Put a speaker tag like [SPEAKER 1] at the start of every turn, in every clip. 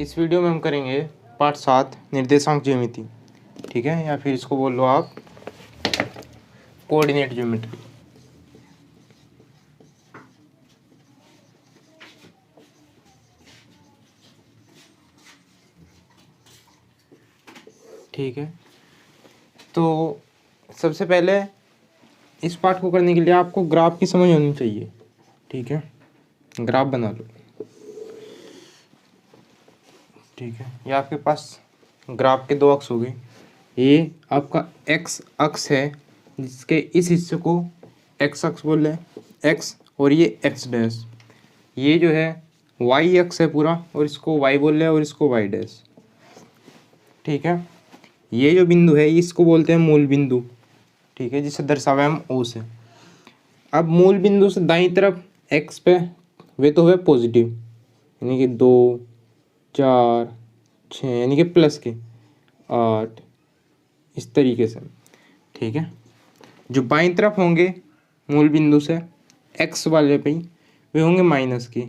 [SPEAKER 1] इस वीडियो में हम करेंगे पार्ट 7 निर्देशांक ज्यामिति, ठीक है, या फिर इसको बोल लो आप कोऑर्डिनेट ज्योमेट्री। ठीक है, तो सबसे पहले इस पार्ट को करने के लिए आपको ग्राफ की समझ होनी चाहिए। ठीक है, ग्राफ बना लो। ठीक है, ये आपके पास ग्राफ के दो अक्ष हो गए। ये आपका एक्स अक्ष है, जिसके इस हिस्से को एक्स अक्ष बोल रहे हैं, एक्स, और ये एक्स डैश। ये जो है वाई अक्ष है पूरा, और इसको वाई बोल रहे हैं, और इसको वाई डैश। ठीक है, ये जो बिंदु है इसको बोलते हैं मूल बिंदु। ठीक है, जिसे दर्शावा हम ओ से। अब मूल बिंदु से दाईं तरफ एक्स पे वे तो हुए पॉजिटिव, यानी कि 2, 4, 6, यानी कि प्लस के 8, इस तरीके से। ठीक है, जो बाईं तरफ होंगे मूल बिंदु से एक्स वाले पे वे होंगे माइनस के,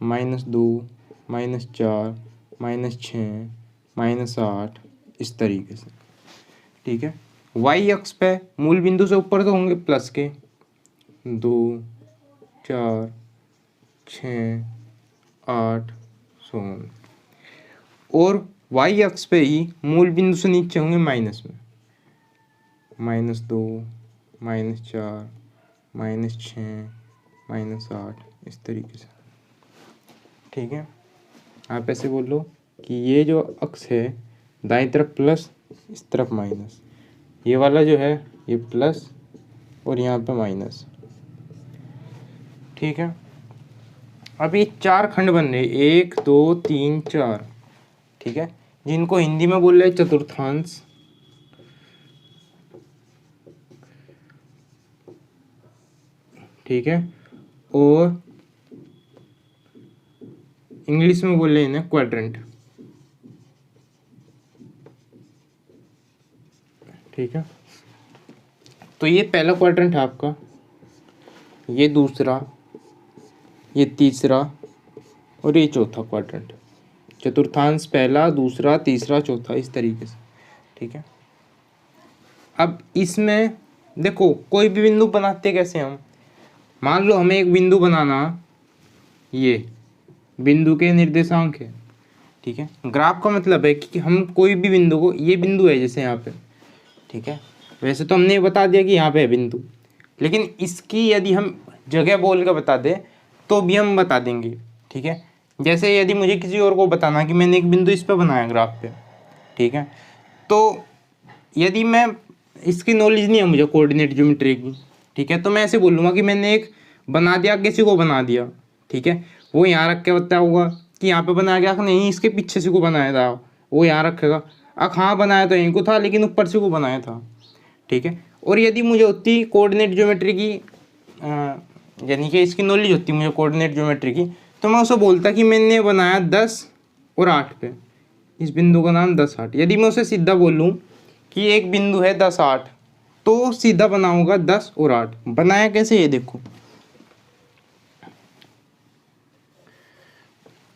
[SPEAKER 1] -2, -4, -6, -8, इस तरीके से। ठीक है, वाई अक्ष पे मूल बिंदु से ऊपर तो होंगे प्लस के 2, 4, 6, 8, और वाई अक्ष पे ही मूल बिंदु से नीचे होंगे माइनस में, -2, -4, -6, -8, इस तरीके से। ठीक है, आप ऐसे बोल लो कि ये जो अक्ष है दाईं तरफ प्लस, इस तरफ माइनस, ये वाला जो है ये प्लस और यहाँ पे माइनस। ठीक है, अब ये 4 खंड बन रहे, 1, 2, 3, 4। ठीक है, जिनको हिंदी में बोल रहे हैं चतुर्थांश। ठीक है, और इंग्लिश में बोल रहे हैं इन्हें क्वाड्रेंट। ठीक है, तो ये पहला क्वाड्रेंट है आपका, ये दूसरा, ये तीसरा, और ये चौथा क्वाड्रेंट। चतुर्थांश पहला, दूसरा, तीसरा, चौथा, इस तरीके से। ठीक है, अब इसमें देखो कोई भी बिंदु बनाते कैसे हम, मान लो हमें एक बिंदु बनाना, ये बिंदु के निर्देशांक है। ठीक है, ग्राफ का मतलब है कि हम कोई भी बिंदु को, ये बिंदु है जैसे यहाँ पे, ठीक है, वैसे तो हमने बता दिया कि यहाँ पे है बिंदु, लेकिन इसकी यदि हम जगह बोल कर बता दें तो भी हम बता देंगे। ठीक है, जैसे यदि मुझे किसी और को बताना कि मैंने एक बिंदु इस पे बनाया ग्राफ पे, ठीक है, तो यदि मैं इसकी नॉलेज नहीं है मुझे कोऑर्डिनेट ज्योमेट्री की, ठीक है, तो मैं ऐसे बोलूँगा कि मैंने एक बना दिया, किसी को बना दिया। ठीक है, वो यहाँ रख के बताया होगा कि यहाँ पे बनाया गया, नहीं इसके पीछे से को बनाया था, वो यहाँ रखेगा, हाँ बनाया तो यहीं को था लेकिन ऊपर से को बनाया था। ठीक है, और यदि मुझे होती कोऑर्डिनेट ज्योमेट्री की यानी कि इसकी नॉलेज होती मुझे कोऑर्डिनेट ज्योमेट्री की, तो मैं उसे बोलता कि मैंने बनाया 10 और 8 पे, इस बिंदु का नाम 10, 8। यदि मैं उसे सीधा बोलूँ कि एक बिंदु है 10, 8, तो सीधा बनाऊंगा 10 और 8। बनाया कैसे, ये देखो,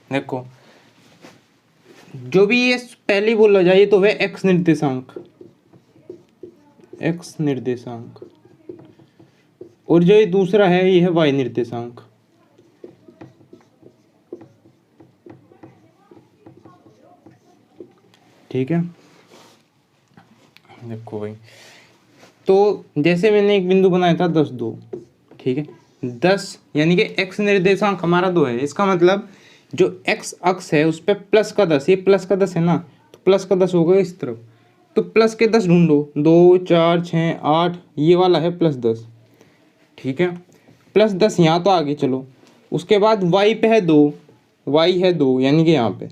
[SPEAKER 1] देखो जो भी ये पहले बोला जाए तो वह एक्स निर्देशांक, एक्स निर्देशांक, और जो ये दूसरा है ये है वाई निर्देशांक। ठीक है, देखो भाई, तो जैसे मैंने एक बिंदु बनाया था 10, 2। ठीक है, 10 यानी कि एक्स निर्देशांक हमारा 2 है। इसका मतलब जो एक्स अक्ष है उस पर प्लस का 10, ये प्लस का 10 है ना, तो प्लस का 10 होगा इस तरफ, तो प्लस के 10 ढूंढो, 2, 4, 6, 8, ये वाला है +10। ठीक है, +10 यहाँ तो आगे चलो, उसके बाद वाई पे है 2, वाई है 2 यानी कि यहाँ पे।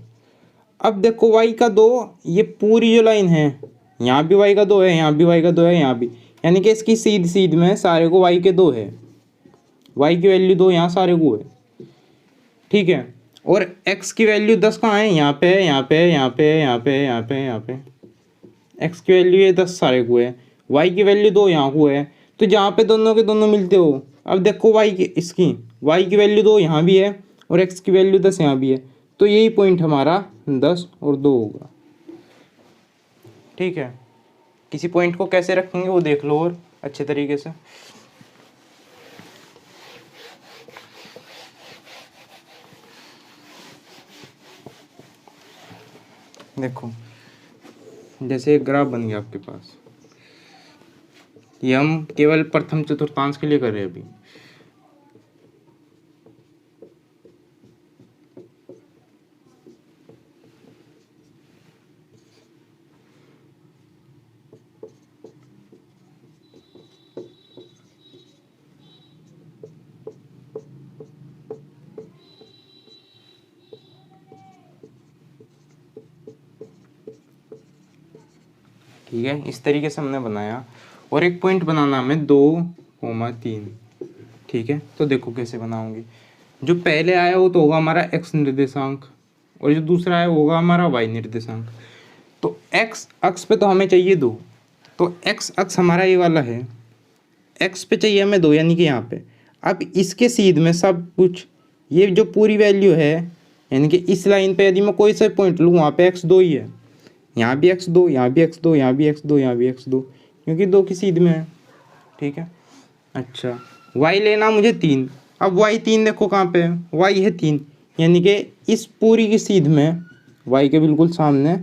[SPEAKER 1] अब देखो वाई का 2, ये पूरी जो लाइन है यहाँ भी वाई का 2 है, यहाँ भी वाई का 2 है, यहाँ भी, यानी कि इसकी सीध में सारे को वाई के 2 है, वाई की वैल्यू 2 यहाँ सारे को है। ठीक है, और एक्स की वैल्यू 10 कहाँ है, यहाँ पे, यहाँ पे, यहाँ पे, यहाँ पे, यहाँ पे, यहाँ पे, एक्स की वैल्यू ये 10 सारे को है, वाई की वैल्यू 2 यहाँ को है, तो जहाँ पे दोनों के दोनों मिलते हो, अब देखो वाई की, इसकी वाई की वैल्यू 2 यहाँ भी है और एक्स की वैल्यू 10 यहाँ भी है, तो यही पॉइंट हमारा 10 और 2 होगा। ठीक है, किसी पॉइंट को कैसे रखेंगे वो देख लो और अच्छे तरीके से। देखो जैसे एक ग्राफ बन गया आपके पास, ये हम केवल प्रथम चतुर्थांश के लिए कर रहे हैं अभी। ठीक है, इस तरीके से हमने बनाया और एक पॉइंट बनाना हमें 2,3। ठीक है, तो देखो कैसे बनाओगे। जो पहले आया वो तो होगा हमारा x निर्देशांक और जो दूसरा आया वो होगा हमारा y निर्देशांक। तो x अक्ष पे तो हमें चाहिए 2, तो x अक्ष हमारा ये वाला है, x पे चाहिए हमें 2 यानी कि यहाँ पे। अब इसके सीध में सब कुछ ये जो पूरी वैल्यू है, यानी कि इस लाइन पे यदि मैं कोई सा पॉइंट लूँ वहाँ पे x2 ही है, यहाँ भी x2, यहाँ भी x2, यहाँ भी x2, यहाँ भी x2, क्योंकि 2 की सीध में है। ठीक है, अच्छा y लेना मुझे 3। अब y 3 देखो कहाँ पे है, y है 3, यानी कि इस पूरी की सीध में y के बिल्कुल सामने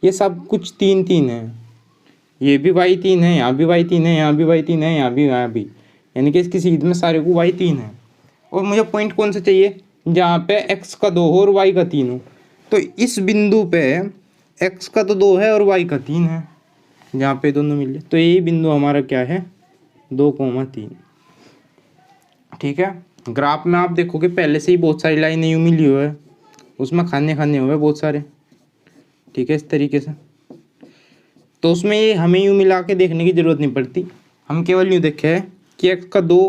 [SPEAKER 1] ये सब कुछ 3 3 है। ये भी y 3 है, यहाँ भी y 3 है, यहाँ भी y 3 है, यहाँ भी, यानी कि इसकी सीध में सारे को y 3 है। और मुझे पॉइंट कौन सा चाहिए, जहाँ पे x का 2 हो और y का 3 हो। तो इस बिंदु पे x का तो 2 है और y का 3 है, जहाँ पे दोनों मिले, तो यही बिंदु हमारा क्या है, 2,3। ठीक है, ग्राफ में आप देखोगे पहले से ही बहुत सारी लाइनें यूँ मिली हुई है, उसमें खाने हुए बहुत सारे। ठीक है, इस तरीके से, तो उसमें ये हमें यूँ मिला के देखने की ज़रूरत नहीं पड़ती, हम केवल यूँ देखे कि x का 2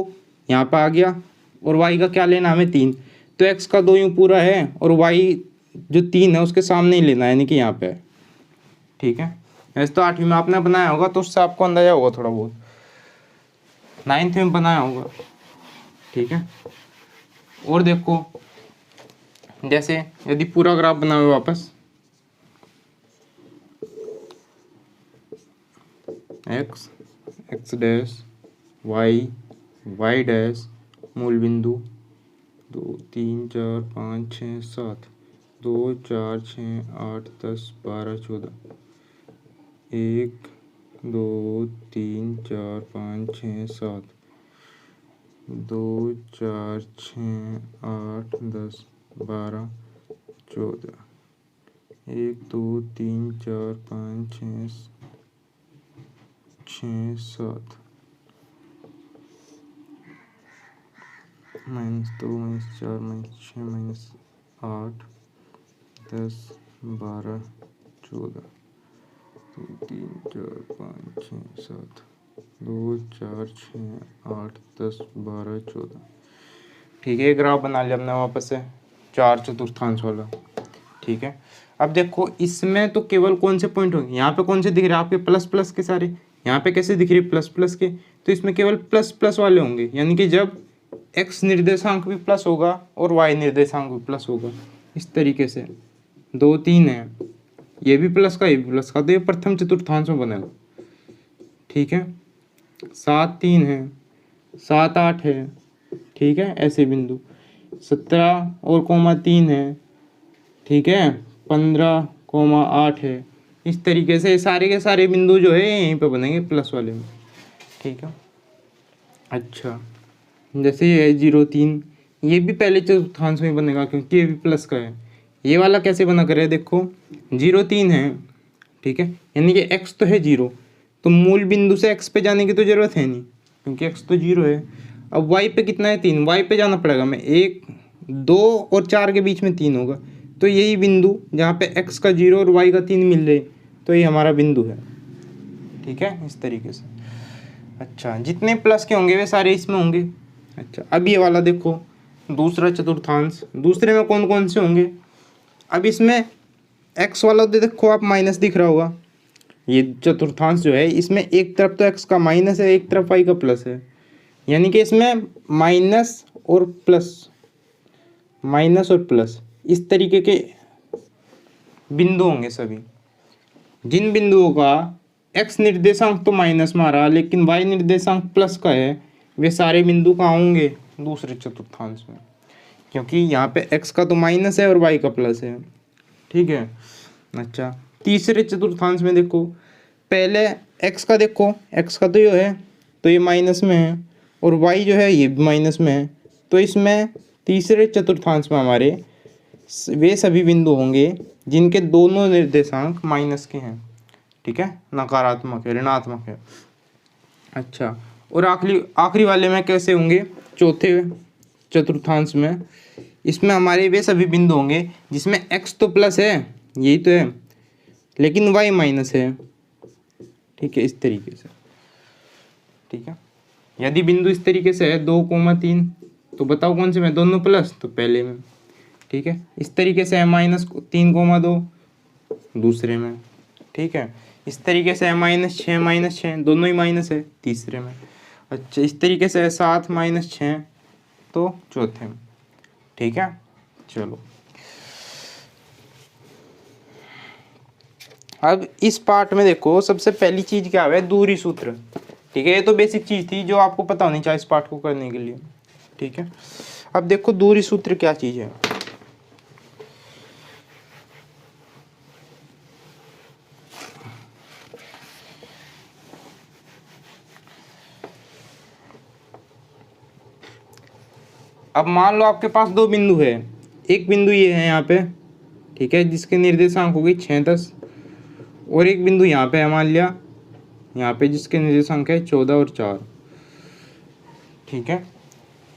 [SPEAKER 1] यहाँ पर आ गया और y का क्या लेना हमें 3, तो x का 2 यूँ पूरा है और y जो 3 है उसके सामने ही लेना है, यानी कि यहाँ पे है। ठीक है, ऐसे तो 8वीं में आपने बनाया होगा तो उससे आपको अंदाजा होगा थोड़ा बहुत, 9th में बनाया होगा। ठीक है, और देखो जैसे यदि पूरा ग्राफ बना हुआ वापस, x x dash y y dash मूल बिंदु 2 3 4 5 6 7 2 4 6 8 10 12 14 1 2 3 4 5 6 7 2 4 6 8 10 12 14 1 2 3 4 5 6 7 -2 -4 -6 -8 10 12 14 2 3 4 5 6 7 2 4 6 8 10 12 14। ठीक है, ग्राफ बना लिया हमने वापस से 4 चतुर्थांश वाला। ठीक है, अब देखो इसमें तो केवल कौन से पॉइंट होंगे, यहाँ पे कौन से दिख रहे हैं आपके, प्लस प्लस के सारे, यहाँ पे कैसे दिख रही है, प्लस प्लस के, तो इसमें केवल प्लस प्लस वाले होंगे, यानी कि जब x निर्देशांक भी प्लस होगा और y निर्देशांक भी प्लस होगा। इस तरीके से 2 3 है, ये भी प्लस का, ये भी प्लस का, तो ये प्रथम चतुर्थांश में बनेगा। ठीक है, 7 3 है, 7 8 है। ठीक है, ऐसे बिंदु 17 और 3 है। ठीक है, 15,8 है। इस तरीके से सारे के सारे बिंदु जो है यहीं पे बनेंगे प्लस वाले में। ठीक है, अच्छा जैसे ये है 0 3, ये भी पहले चतुर्थांश में बनेगा क्योंकि ये भी प्लस का है। ये वाला कैसे बना करे, देखो 0 3 है। ठीक है, यानी कि x तो है 0, तो मूल बिंदु से x पे जाने की तो ज़रूरत है नहीं क्योंकि x तो 0 है। अब y पे कितना है 3, y पे जाना पड़ेगा मैं, 1 2 और 4 के बीच में 3 होगा, तो यही बिंदु जहाँ पे x का 0 और y का 3 मिल रहे, तो ये हमारा बिंदु है। ठीक है, इस तरीके से। अच्छा, जितने प्लस के होंगे वे सारे इसमें होंगे। अच्छा, अब ये वाला देखो दूसरा चतुर्थांश, दूसरे में कौन कौन से होंगे। अब इसमें x वाला तो देखो आप माइनस दिख रहा होगा, ये चतुर्थांश जो है इसमें एक तरफ तो x का माइनस है, एक तरफ y का प्लस है, यानी कि इसमें माइनस और प्लस इस तरीके के बिंदु होंगे सभी। जिन बिंदुओं का x निर्देशांक तो माइनस में आ रहा लेकिन y निर्देशांक प्लस का है, वे सारे बिंदु कहाँ होंगे? दूसरे चतुर्थांश में, क्योंकि यहाँ पे x का तो माइनस है और y का प्लस है। ठीक है। अच्छा, तीसरे चतुर्थांश में देखो, पहले x का देखो, x का तो ये है, तो ये माइनस में है, और y जो है ये भी माइनस में है। तो इसमें तीसरे चतुर्थांश में हमारे वे सभी बिंदु होंगे जिनके दोनों निर्देशांक माइनस के हैं। ठीक है, नकारात्मक है, ऋणात्मक है। अच्छा, और आखिरी वाले में कैसे होंगे? चौथे चतुर्थांश में, इसमें हमारे वे सभी बिंदु होंगे जिसमें x तो प्लस है, यही तो है, लेकिन y माइनस है। ठीक है, इस तरीके से। ठीक है, यदि बिंदु इस तरीके से है 2,3, तो बताओ कौन से में? दोनों प्लस, तो पहले में। ठीक है, इस तरीके से है -3,2 दूसरे में। ठीक है, इस तरीके से है -6 दोनों ही माइनस है, तीसरे में। अच्छा, इस तरीके से है 7 -6 तो चौथे में। ठीक है, चलो अब इस पार्ट में देखो, सबसे पहली चीज क्या है? दूरी सूत्र। ठीक है, ये तो बेसिक चीज थी जो आपको पता होनी चाहिए इस पार्ट को करने के लिए। ठीक है, अब देखो दूरी सूत्र क्या चीज है। अब मान लो आपके पास दो बिंदु है, एक बिंदु ये है यहाँ पे, ठीक है, जिसके निर्देशांक हो गई 6, 10, और एक बिंदु यहाँ पे है मान लिया, यहाँ पे जिसके निर्देशांक है 14 और 4। ठीक है,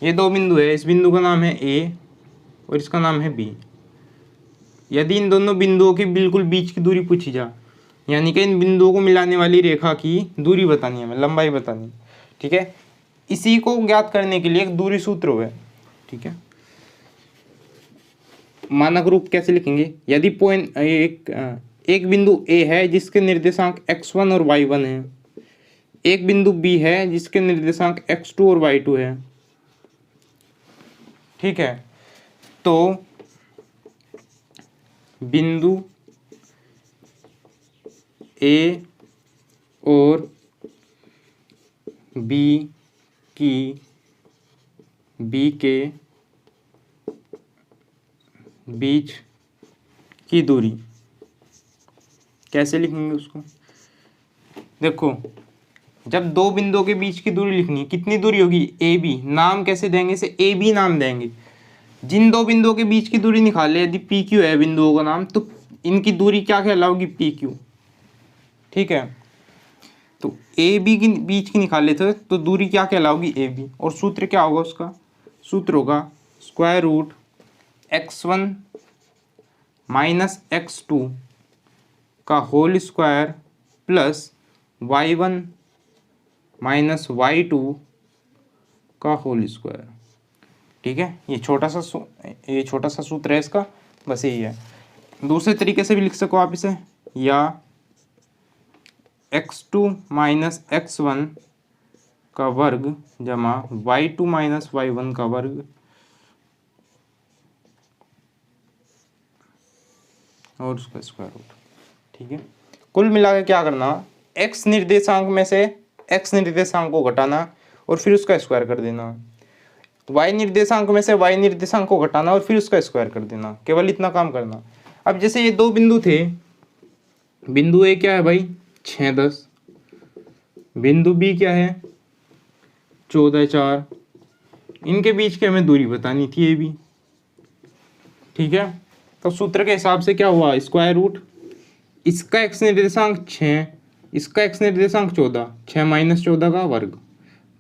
[SPEAKER 1] ये दो बिंदु है, इस बिंदु का नाम है ए और इसका नाम है बी। यदि इन दोनों बिंदुओं की बिल्कुल बीच की दूरी पूछी जा, यानी कि इन बिंदुओं को मिलाने वाली रेखा की दूरी बतानी है, हमें लंबाई बतानी। ठीक है, इसी को ज्ञात करने के लिए एक दूरी सूत्र है। ठीक है, मानक रूप कैसे लिखेंगे? यदि पॉइंट एक बिंदु ए है जिसके निर्देशांक x1 और y1 है, एक बिंदु बी है जिसके निर्देशांक x2 और y2 है। ठीक है, तो बिंदु ए और बी के बीच की दूरी कैसे लिखेंगे उसको? देखो, जब दो बिंदुओं के बीच की दूरी लिखनी है, कितनी दूरी होगी? A B. नाम कैसे देंगे? इसे ए बी नाम देंगे। जिन दो बिंदुओं के बीच की दूरी निकाले, यदि पी क्यू है बिंदुओं का नाम, तो इनकी दूरी क्या कहलाओगी? P Q. ठीक है, तो ए बी की बीच की निकाले थे तो दूरी क्या कहलाओगी? A B. और सूत्र क्या होगा उसका? सूत्र होगा √x1 - x2 का whole square plus y1 - y2 का होल स्क्वायर। ठीक है, ये छोटा सा सूत्र है इसका, बस यही है। दूसरे तरीके से भी लिख सको आप इसे, या x2 - x1 का वर्ग जमा y2 - y1 का वर्ग और उसका स्क्वायर रूट। ठीक है, कुल मिला के क्या करना? x निर्देशांक में से x निर्देशांक को घटाना और फिर उसका स्क्वायर कर देना, y निर्देशांक में से y निर्देशांक को घटाना और फिर उसका स्क्वायर कर देना। केवल इतना काम करना। अब जैसे ये दो बिंदु थे, बिंदु ए क्या है भाई? 6, 10, बिंदु बी क्या है? 14, 4। इनके बीच की हमें दूरी बतानी थी, ये भी। ठीक है, तो सूत्र के हिसाब से क्या हुआ? स्क्वायर रूट, इसका x निर्देशांक 6, इसका x निर्देशांक 14, 6 - 14 का वर्ग,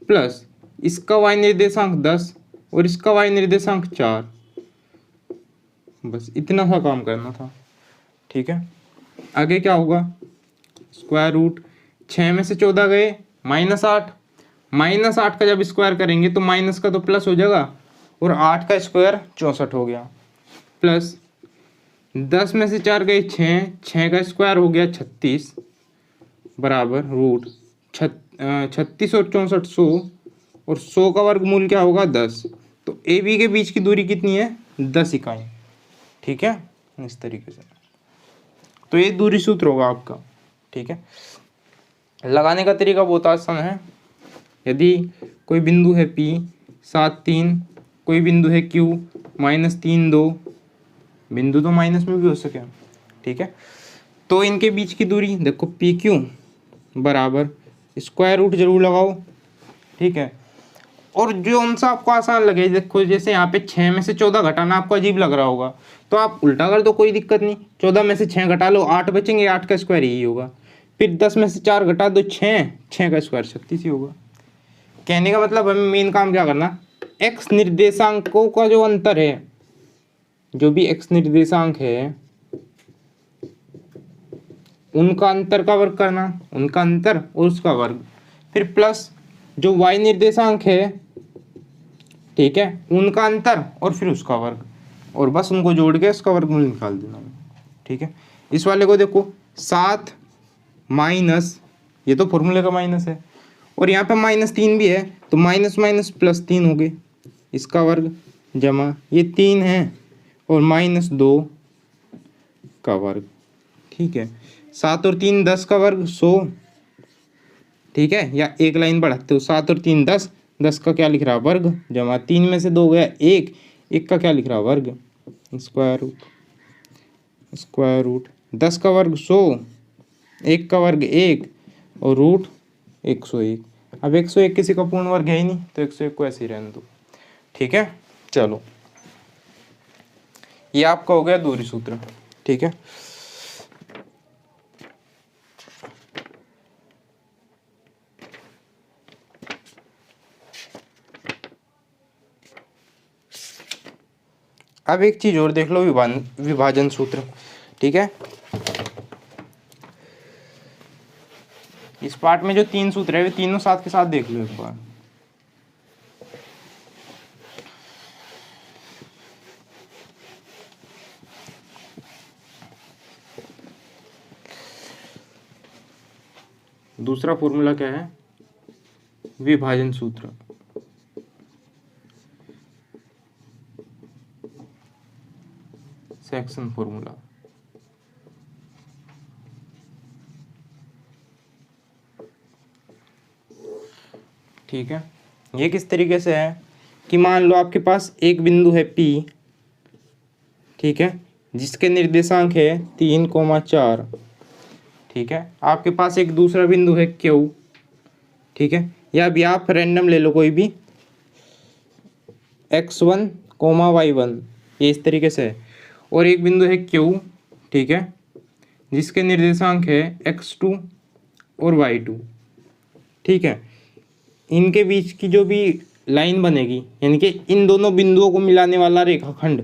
[SPEAKER 1] प्लस इसका y निर्देशांक 10 और इसका y निर्देशांक 4। बस इतना सा काम करना था। ठीक है, आगे क्या होगा? स्क्वायर रूट 6 में से 14 गए -8, -8 का जब स्क्वायर करेंगे तो माइनस का तो प्लस हो जाएगा, और 8 का स्क्वायर 64 हो गया, प्लस 10 में से 4 गए 6 का स्क्वायर हो गया 36, बराबर रूट 36 और 64 100, और 100 का वर्गमूल क्या होगा? 10। तो ए बी के बीच की दूरी कितनी है? 10 इकाई। ठीक है, इस तरीके से। तो ये दूरी सूत्र होगा आपका। ठीक है, लगाने का तरीका बहुत आसान है। यदि कोई बिंदु है P 7 3, कोई बिंदु है Q -3 2, बिंदु तो माइनस में भी हो सके। ठीक है, तो इनके बीच की दूरी देखो PQ बराबर स्क्वायर रूट जरूर लगाओ। ठीक है, और जो उनसा आपको आसान लगे, देखो जैसे यहाँ पे 6 में से 14 घटाना आपको अजीब लग रहा होगा, तो आप उल्टा कर दो, कोई दिक्कत नहीं। 14 में से 6 घटा लो, 8 बचेंगे, 8 का स्क्वायर यही होगा। फिर 10 में से 4 घटा दो, 6, 6 का स्क्वायर 36 ही होगा। कहने का मतलब हमें मेन काम क्या करना, एक्स निर्देशांकों का जो अंतर है, जो भी एक्स निर्देशांक है उनका अंतर का वर्ग करना, उनका अंतर और उसका वर्ग, फिर प्लस जो वाई निर्देशांक है, ठीक है, उनका अंतर और फिर उसका वर्ग, और बस उनको जोड़ के उसका वर्गमूल निकाल देना। ठीक है, इस वाले को देखो 7 माइनस, ये तो फॉर्मूले का माइनस है, और यहाँ पे -3 भी है, तो माइनस माइनस +3 हो गए, इसका वर्ग जमा ये 3 है और -2 का वर्ग। ठीक है, 7 और 3 10 का वर्ग 100। ठीक है, या एक लाइन बढ़ाते हो, 7 और 3 10, 10 का क्या लिख रहा वर्ग, जमा 3 में से 2 गया 1, 1 का क्या लिख रहा वर्ग, स्क्वायर रूट 10 का वर्ग 100, 1 का वर्ग 1 और रूट 101। अब 101 किसी का पूर्ण वर्ग है ही नहीं, तो 101 को ऐसे ही रहने दो। ठीक है, चलो ये आपका हो गया दूरी सूत्र। ठीक है, अब एक चीज और देख लो, विभाजन सूत्र। ठीक है, इस पार्ट में जो 3 सूत्र है वे तीनों साथ के साथ देख लो एक बार। दूसरा फॉर्मूला क्या है, विभाजन सूत्र। Section formula. ठीक है, ये किस तरीके से है कि मान लो आपके पास एक बिंदु है P, ठीक है, जिसके निर्देशांक है 3,4। ठीक है, आपके पास एक दूसरा बिंदु है Q। ठीक है, या अभी आप रैंडम ले लो कोई भी, x1, y1, ये इस तरीके से है, और एक बिंदु है Q, ठीक है, जिसके निर्देशांक है x2 और y2। ठीक है, इनके बीच की जो भी लाइन बनेगी, यानी कि इन दोनों बिंदुओं को मिलाने वाला रेखाखंड,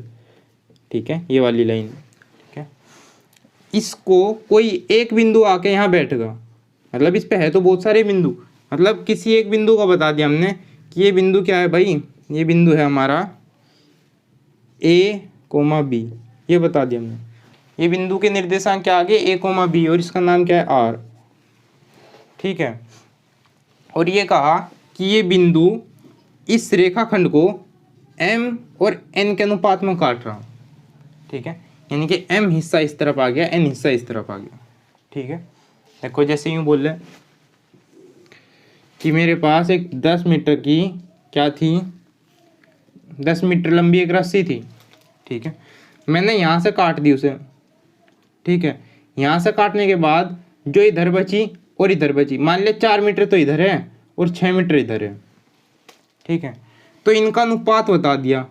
[SPEAKER 1] ठीक है, ये वाली लाइन, ठीक है, इसको कोई एक बिंदु आके यहाँ बैठेगा, मतलब इस पे है तो बहुत सारे बिंदु, मतलब किसी एक बिंदु का बता दिया हमने कि ये बिंदु क्या है भाई, ये बिंदु है हमारा A, B, ये बता दिया हमने। ये बिंदु के निर्देशांक क्या आगे A, B, और इसका नाम क्या है R। ठीक है, और ये कहा कि ये बिंदु इस रेखाखंड को M और N के अनुपात में काट रहा। ठीक है, यानी कि M हिस्सा इस तरफ आ गया, N हिस्सा इस तरफ आ गया। ठीक है, देखो जैसे यूँ बोल रहे कि मेरे पास एक 10 मीटर की क्या थी, 10 मीटर लंबी एक रस्सी थी। ठीक है, मैंने यहाँ से काट दी उसे। ठीक है, यहाँ से काटने के बाद जो इधर बची और इधर बची, मान लिया 4 मीटर तो इधर है और 6 मीटर इधर है। ठीक है, तो इनका अनुपात बता दिया,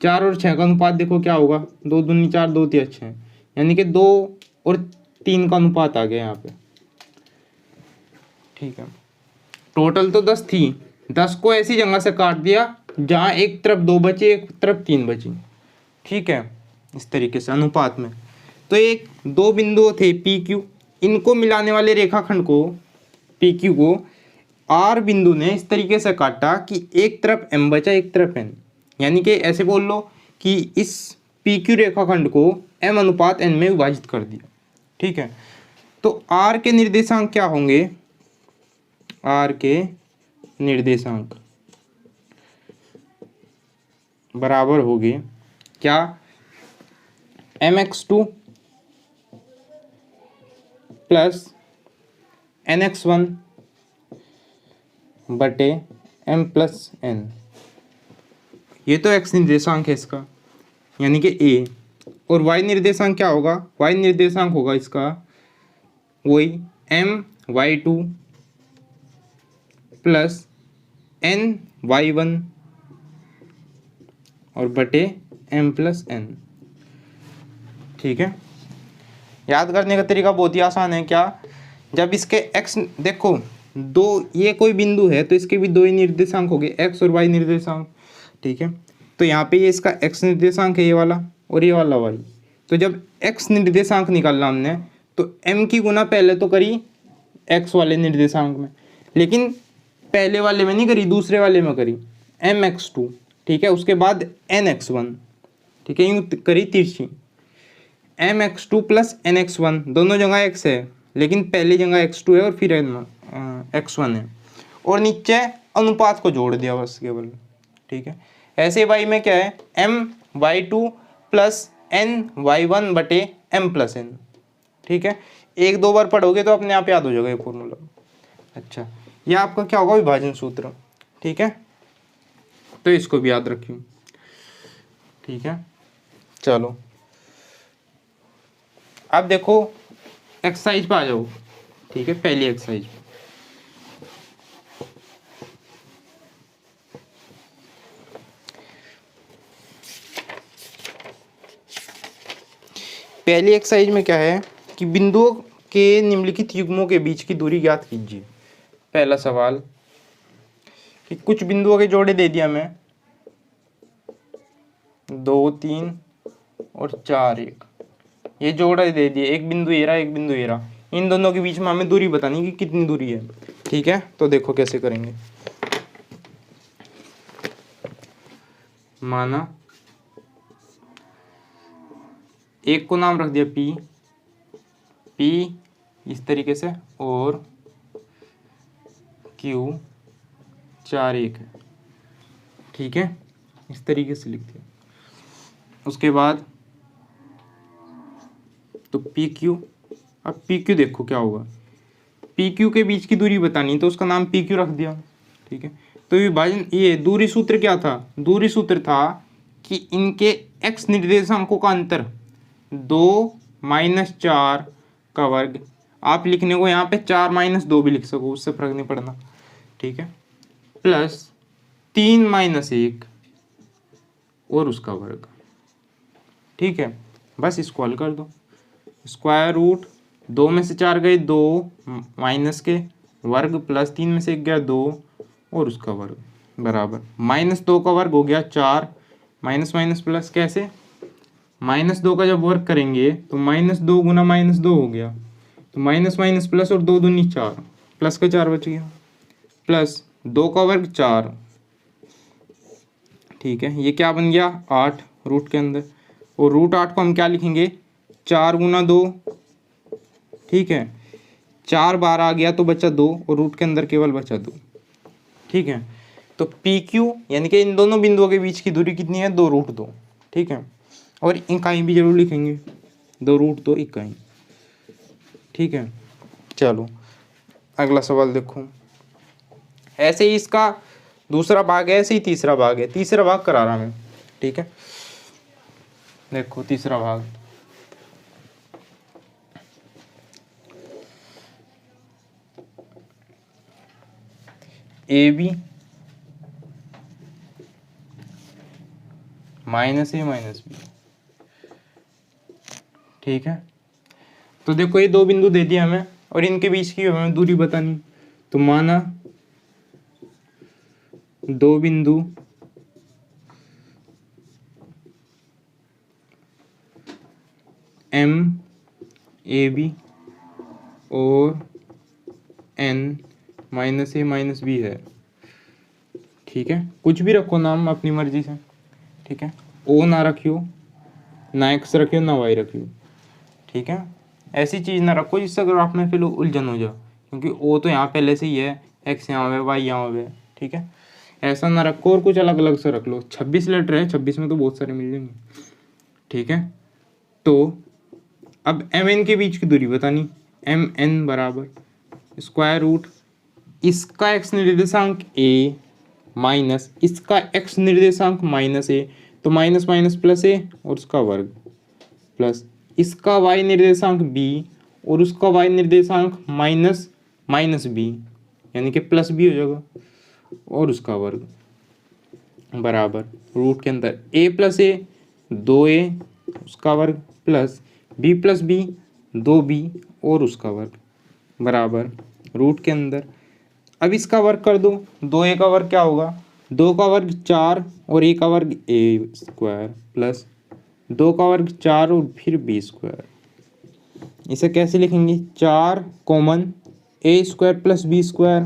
[SPEAKER 1] 4 और 6 का अनुपात देखो क्या होगा, 2 दूनी 4, 2 तिया 6, यानी कि 2 और 3 का अनुपात आ गया यहाँ पे। ठीक है, टोटल तो 10 थी, 10 को ऐसी जगह से काट दिया जहाँ एक तरफ 2 बची, एक तरफ 3 बची। ठीक है, इस तरीके से अनुपात में। तो एक 2 बिंदु थे PQ, इनको मिलाने वाले रेखाखंड को PQ को R बिंदु ने इस तरीके से काटा कि एक तरफ M बचा, एक तरफ N, यानी कि ऐसे बोल लो कि इस PQ रेखाखंड को M अनुपात N में विभाजित कर दिया। ठीक है, तो R के निर्देशांक क्या होंगे, R के निर्देशांक बराबर होंगे क्या, mx2 प्लस nx1 बटे m प्लस n। ये तो x निर्देशांक है इसका, यानी कि a। और y निर्देशांक क्या होगा? y निर्देशांक होगा इसका वही my2 प्लस ny1 और बटे m प्लस n। ठीक है, याद करने का तरीका बहुत ही आसान है। क्या? जब इसके x देखो दो, ये कोई बिंदु है तो इसके भी दो ही निर्देशांक हो गए, x और y निर्देशांक। ठीक है, तो यहाँ पे ये इसका x निर्देशांक है ये वाला, और ये वाला y। तो जब x निर्देशांक निकालना हमने तो m की गुना पहले तो करी x वाले निर्देशांक में, लेकिन पहले वाले में नहीं करी, दूसरे वाले में करी mx2। ठीक है, उसके बाद nx1। ठीक है, यूँ करी तिरछी mx2 प्लस nx1, दोनों जगह x है लेकिन पहली जगह x2 है और फिर x1 है, और नीचे अनुपात को जोड़ दिया बस केवल। ठीक है, ऐसे y में क्या है my2 प्लस ny1 बटे m प्लस n। ठीक है, एक दो बार पढ़ोगे तो अपने आप याद हो जाएगा ये फॉर्मूला। अच्छा, ये आपका क्या होगा? विभाजन सूत्र। ठीक है, तो इसको भी याद रखियो। ठीक है, चलो अब देखो एक्सरसाइज पे आ जाओ। ठीक है, पहली एक्सरसाइज में क्या है कि बिंदुओं के निम्नलिखित युग्मों के बीच की दूरी ज्ञात कीजिए। पहला सवाल कि कुछ बिंदुओं के जोड़े दे दिया मैं 2 3 और 4 1, ये जोड़े दे दिए, एक बिंदु ये रहा, एक बिंदु ये रहा, इन दोनों के बीच में हमें दूरी बतानी कि कितनी दूरी है। ठीक है, तो देखो कैसे करेंगे। माना एक को नाम रख दिया P इस तरीके से, और Q 4 1 है। ठीक है, इस तरीके से लिख दिया। उसके बाद तो PQ, अब PQ देखो क्या होगा, PQ के बीच की दूरी बतानी तो उसका नाम PQ रख दिया। ठीक है, तो विभाजन ये दूरी सूत्र क्या था? दूरी सूत्र था कि इनके x निर्देशांकों का अंतर 2 - 4 का वर्ग। आप लिखने को यहाँ पे 4 - 2 भी लिख सको, उससे फर्क नहीं पड़ना। ठीक है, प्लस 3 - 1 और उसका वर्ग। ठीक है, बस इसको हल कर दो। स्क्वायर रूट 2 में से 4 गए 2 माइनस के वर्ग, प्लस 3 में से 1 गया 2 और उसका वर्ग, बराबर -2 का वर्ग हो गया 4, माइनस माइनस प्लस। कैसे? -2 का जब वर्ग करेंगे तो -2 गुना -2 हो गया, तो माइनस माइनस प्लस और 2 दूनी 4, प्लस का 4 बच गया, प्लस 2 का वर्ग 4। ठीक है, ये क्या बन गया 8 रूट के अंदर, और रूट 8 को हम क्या लिखेंगे 4 गुना 2। ठीक है, 4 बार आ गया तो बचा 2 और रूट के अंदर केवल बचा 2। ठीक है, तो PQ यानी कि इन दोनों बिंदुओं के बीच की दूरी कितनी है 2 रूट 2। ठीक है, और इकाई भी जरूर लिखेंगे 2 रूट 2 इकाई। ठीक है, चलो अगला सवाल देखो। ऐसे ही इसका दूसरा भाग है, ऐसे ही तीसरा भाग है। तीसरा भाग करा रहा मैं। ठीक है, देखो तीसरा भाग AB -A -B। ठीक है, तो देखो ये दो बिंदु दे दिया हमें और इनके बीच की हमें दूरी बतानी। तो माना दो बिंदु MAB और N -A -B है। ठीक है, कुछ भी रखो नाम अपनी मर्जी से। ठीक है, O ना रखियो, ना X रखियो, ना Y रखियो। ठीक है, ऐसी चीज़ ना रखो जिससे ग्राफ में फिर उलझन हो जाए, क्योंकि O तो यहाँ पहले से ही है, X यहाँ पे, Y यहाँ पे। ठीक है, ऐसा ना रखो और कुछ अलग अलग से रख लो। 26 लेटर है, 26 में तो बहुत सारे मिल जाएंगे। ठीक है, तो अब एम एन के बीच की दूरी बतानी, एम एन बराबर स्क्वायर रूट इसका एक्स निर्देशांक ए माइनस इसका एक्स निर्देशांक माइनस ए, तो माइनस माइनस प्लस ए और उसका वर्ग प्लस इसका वाई निर्देशांक बी और उसका वाई निर्देशांक माइनस माइनस बी यानी कि प्लस बी हो जाएगा और उसका वर्ग बराबर रूट के अंदर ए प्लस ए 2a उसका वर्ग प्लस बी 2b और उसका वर्ग बराबर रूट के अंदर। अब इसका वर्ग कर दो, 2a का वर्ग क्या होगा, 2 का वर्ग 4 और a का वर्ग a स्क्वायर प्लस 2 का वर्ग 4 और फिर b स्क्वायर। इसे कैसे लिखेंगे, 4 common a square plus b square.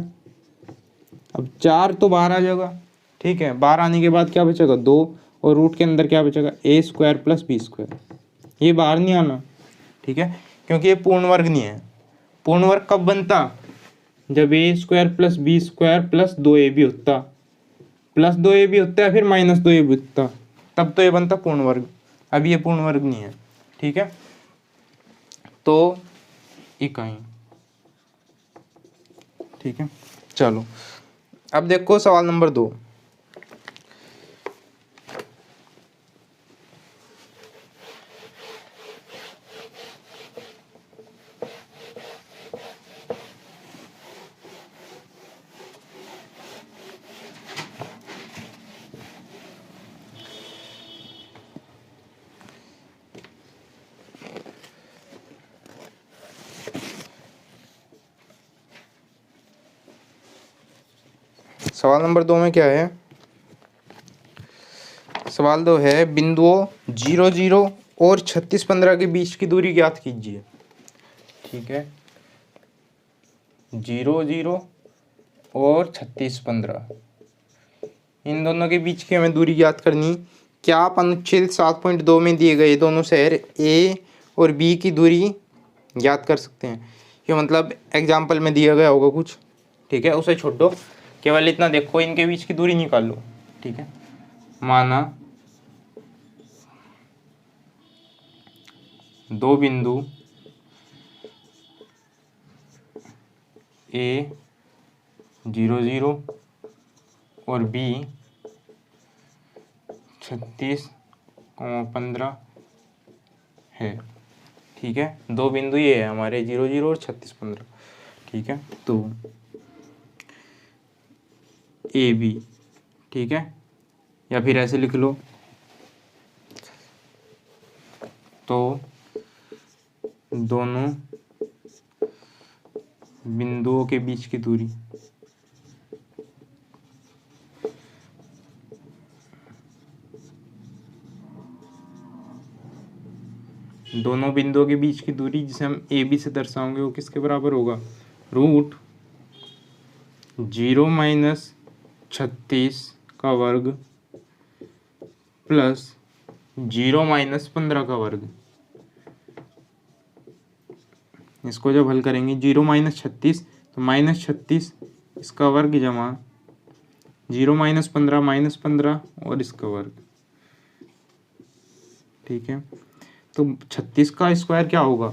[SPEAKER 1] अब 4 तो बाहर आ जाएगा, ठीक है, बाहर आने के बाद क्या बचेगा 2 और रूट के अंदर क्या बचेगा a square plus b square. ये बाहर नहीं आना, ठीक है, क्योंकि ये पूर्ण वर्ग नहीं है। पूर्ण वर्ग कब बनता, जब a square plus b square plus 2ab होता, प्लस 2ab होता है फिर माइनस 2ab होता, तब तो ये बनता पूर्ण वर्ग। अब ये पूर्ण वर्ग नहीं है, ठीक है, तो इकाई, ठीक है। चलो अब देखो सवाल नंबर 2। सवाल नंबर 2 में क्या है, सवाल 2 है बिंदुओं 0 0 और 36 15 के बीच की दूरी ज्ञात कीजिए, ठीक है, 0 0 और 36 15 इन दोनों के बीच की हमें दूरी ज्ञात करनी। क्या आप अनुच्छेद 7.2 में दिए गए दोनों शहर ए और बी की दूरी ज्ञात कर सकते हैं। ये मतलब एग्जाम्पल में दिया गया होगा कुछ, ठीक है, उसे छोड़ दो, केवल इतना देखो, इनके बीच की दूरी निकाल लो, ठीक है। माना दो बिंदु ए 0 0 और बी 36 15 है, ठीक है, दो बिंदु ये है हमारे 0 0 और 36 15, ठीक है, तो ए बी, ठीक है, या फिर ऐसे लिख लो, तो दोनों बिंदुओं के बीच की दूरी दोनों बिंदुओं के बीच की दूरी जिसे हम ए बी से दर्शाओगे वो किसके बराबर होगा, रूट 0 माइनस 36 का वर्ग प्लस 0 माइनस 15 का वर्ग। इसको जब हल करेंगे 0 माइनस 36 तो माइनस 36 इसका वर्ग जमा 0 माइनस 15 और इसका वर्ग, ठीक है, तो 36 का स्क्वायर क्या होगा,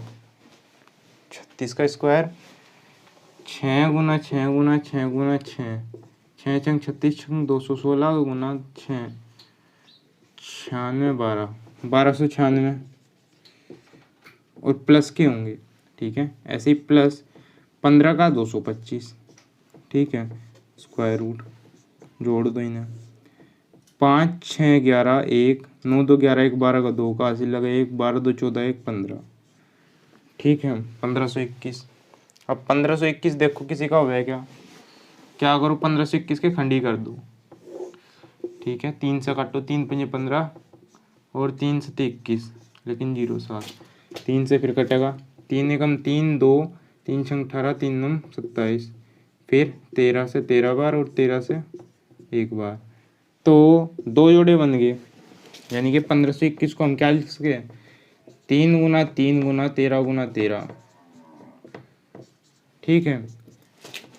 [SPEAKER 1] 36 का स्क्वायर 6 गुना 6 गुना 6 गुना 6 6 छंग 36 छंग 216 गुना 6 96 1296 और प्लस के होंगे, ठीक है, ऐसे ही प्लस 15 का 225, ठीक है, स्क्वायर रूट जोड़ दो इन्हें, 5 6 11 1 9 2 11 1 12 का 2 का हासिल लगा 1 12 2 14 1 15, ठीक है, 1521। अब 1521 देखो किसी का हुआ है क्या करो, 1521 के खंडी कर दो, ठीक है, 3 से काटो, 3 5 15 और 3 से 21, लेकिन 0 7, 3 से फिर कटेगा, 3 एकम 3 2 3 छंग 18 3 नम 27, फिर 13 से 13 बार और 13 से 1 बार, तो 2 जोड़े बन गए, यानी कि 1521 को हम क्या लिख सके, 3 गुना 3 गुना 13 गुना 13, ठीक है,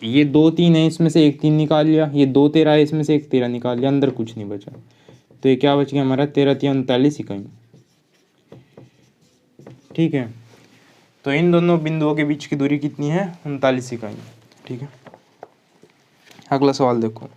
[SPEAKER 1] ये 2 3 है, इसमें से एक 3 निकाल लिया, ये 2 13 है, इसमें से एक 13 निकाल लिया, अंदर कुछ नहीं बचा, तो ये क्या बच गया हमारा 13 3 39 इकाई। ठीक है। तो इन दोनों बिंदुओं के बीच की दूरी कितनी है? 39 इकाई। ठीक है, अगला सवाल देखो।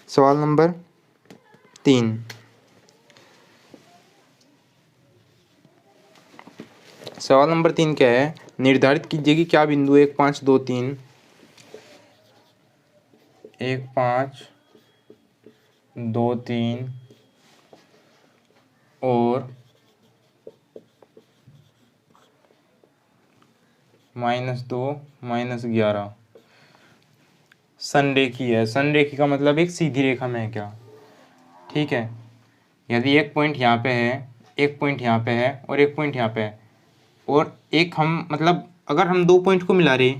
[SPEAKER 1] सवाल नंबर 3। सवाल नंबर 3 क्या है? निर्धारित कीजिए कि क्या बिंदु 1 5 2 3 1 5 2 3 और -2 -11 संरेखी है। संरेखी का मतलब एक सीधी रेखा में है क्या? ठीक है, यदि एक पॉइंट यहाँ पे है, एक पॉइंट यहाँ पे है और एक पॉइंट यहाँ पे है, और एक हम मतलब अगर हम दो पॉइंट को मिला रहे